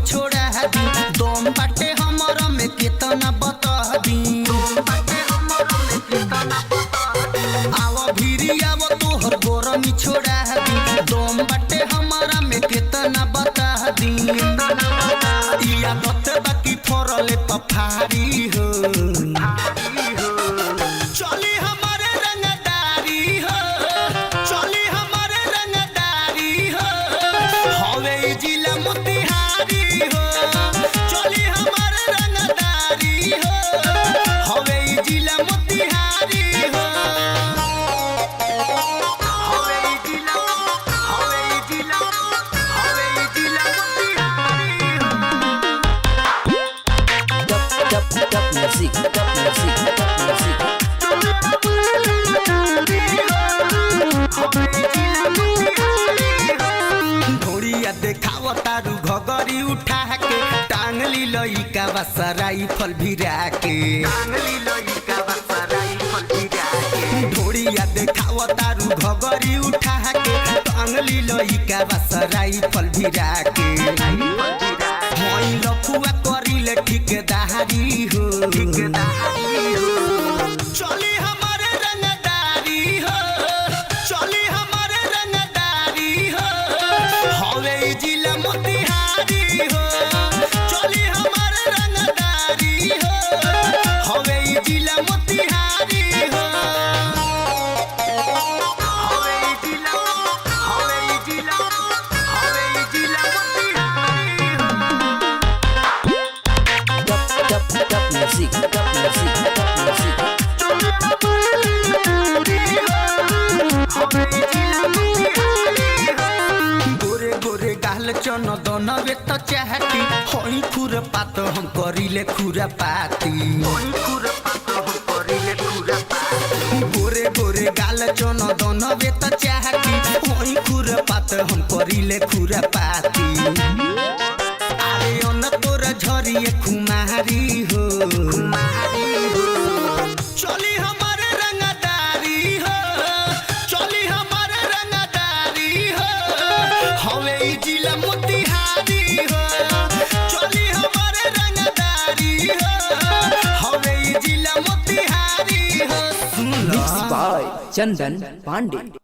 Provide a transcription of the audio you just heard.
छोड़ा दी दम बाटे हमर में केतना बता दी आवा भिरी आवा तोहर गोरमी छोड़ा दी दम बाटे हमारा में केतना बता दी इया बत बाकी फरले पफारी हो चली हमारे रंगदारी हो चली हमारे रंगदारी हो हवे जिला मोतिहारी हो चली हमारे रंगदारी हो हवे जिला मोतिहारी हो ढोड़िया देखावा तारू घगरी उठा के टांगली लइका बसराई फल भिरा के ढोड़िया देखावा तारू घगरी उठा के टांगली लइका बसराई फल भिरा के हई लफुआ करिले ठिकेदारी हो चली हमारे रंगदारी हो चली हमारे रंगदारी हो हवे जिला मोतिहारी हो चली हमारे रंगदारी हो हवे जिला मोतिहारी हो गोरे गोरे गाल चन दनवे त चाहती हई खुर पात हम करिले खुरा पाती गोरे गोरे गाल चन दनवे त चाहती हई खुर पात हम करिले खुरा पाती अरे अन तोर झरिए खुमारी हो चली हमारे रंगदारी हो चली हमारे रंगदारी हो हवे जिला मोतिहारी हो चली हमारे रंगदारी हो हवे जिला मोतिहारी हो मिक्स बाय चंदन पांडे।